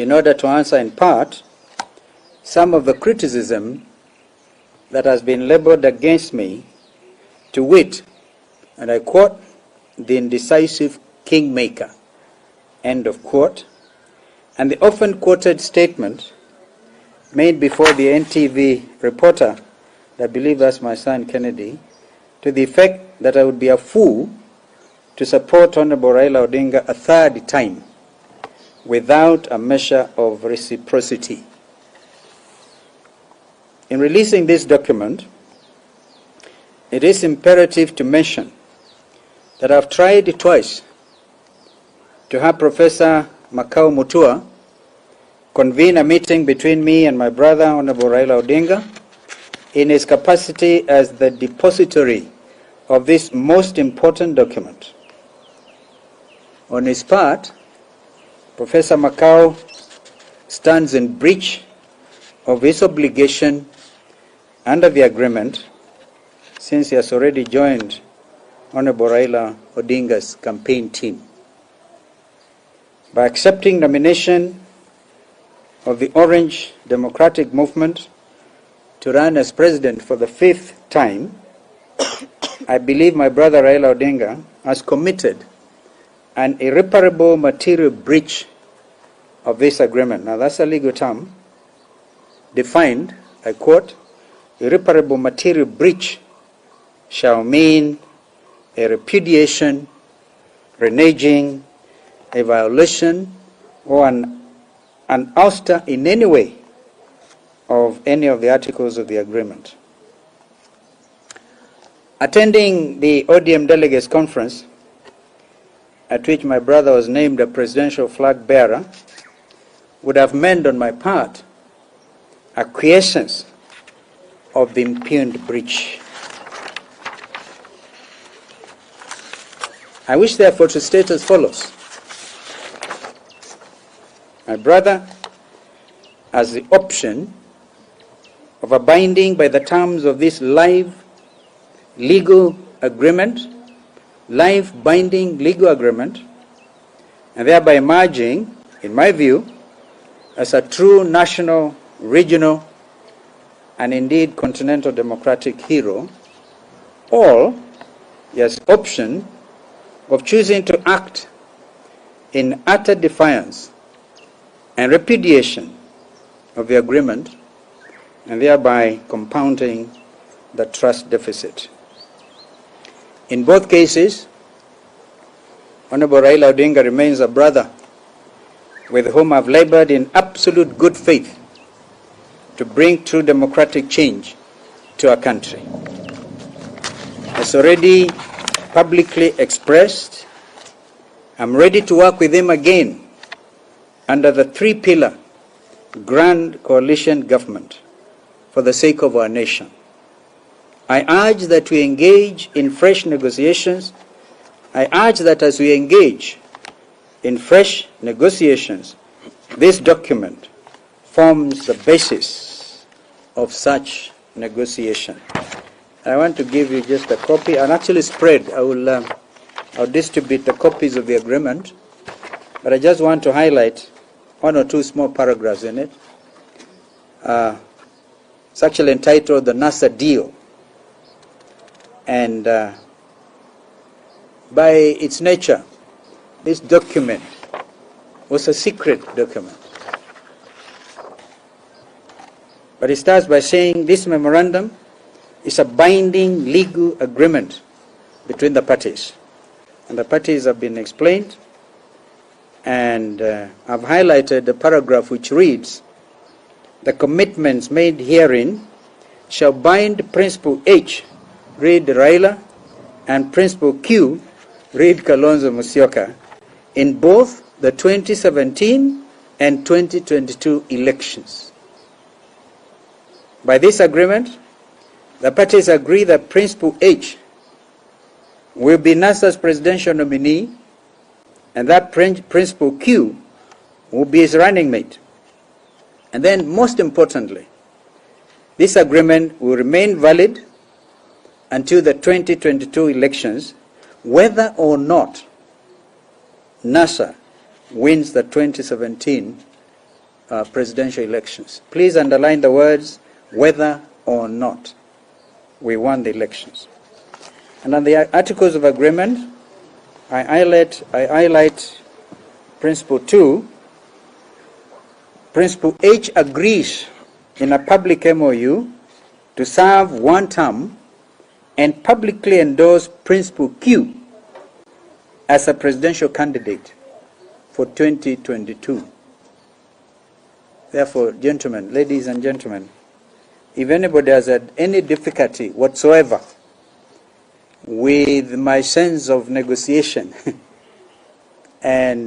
in order to answer in part some of the criticism that has been labeled against me, to wit, and I quote, the indecisive kingmaker, end of quote, and the often quoted statement made before the NTV reporter, I believe that's my son Kennedy, to the effect that I would be a fool to support Honorable Raila Odinga a third time without a measure of reciprocity. In releasing this document, it is imperative to mention that I've tried twice to have Professor Makau Mutua convene a meeting between me and my brother, Honorable Raila Odinga, in his capacity as the depository of this most important document. On his part, Professor Makau stands in breach of his obligation under the agreement, since he has already joined Honorable Raila Odinga's campaign team. By accepting nomination of the Orange Democratic Movement to run as president for the 5th time, I believe my brother Raila Odinga has committed an irreparable material breach of this agreement. Now that's a legal term, defined, I quote, irreparable material breach shall mean a repudiation, reneging, a violation, or an ouster in any way of any of the articles of the agreement. Attending the ODM Delegates Conference, at which my brother was named a presidential flag bearer, would have meant on my part acquiescence of the impugned breach. I wish therefore to state as follows. My brother has the option of abiding by the terms of this live legal agreement, live binding legal agreement, and thereby emerging, in my view, as a true national, regional, and indeed continental democratic hero, or he has option of choosing to act in utter defiance and repudiation of the agreement, and thereby compounding the trust deficit. In both cases, Honorable Raila Odinga remains a brother with whom I've labored in absolute good faith to bring true democratic change to our country. As already publicly expressed, I'm ready to work with him again under the three-pillar grand coalition government for the sake of our nation. I urge that we engage in fresh negotiations. I urge that as we engage in fresh negotiations, this document forms the basis of such negotiation. I want to give you just a copy, and actually spread. I'll distribute the copies of the agreement, but I just want to highlight one or two small paragraphs in it. It's actually entitled the NASA Deal. And by its nature, this document was a secret document. But it starts by saying this memorandum is a binding legal agreement between the parties. And the parties have been explained, and I've highlighted the paragraph which reads, the commitments made herein shall bind Principle H, read Raila, and Principle Q, read Kalonzo Musyoka, in both the 2017 and 2022 elections. By this agreement, the parties agree that Principle H will be NASA's presidential nominee, and that Principle Q will be his running mate. And then, most importantly, this agreement will remain valid until the 2022 elections, whether or not NASA wins the 2017 presidential elections. Please underline the words whether or not we won the elections. And on the Articles of Agreement, I highlight Principle 2. Principle H agrees in a public MOU to serve one term and publicly endorse Principle Q as a presidential candidate for 2022. Therefore, gentlemen, ladies and gentlemen, if anybody has had any difficulty whatsoever with my sense of negotiation and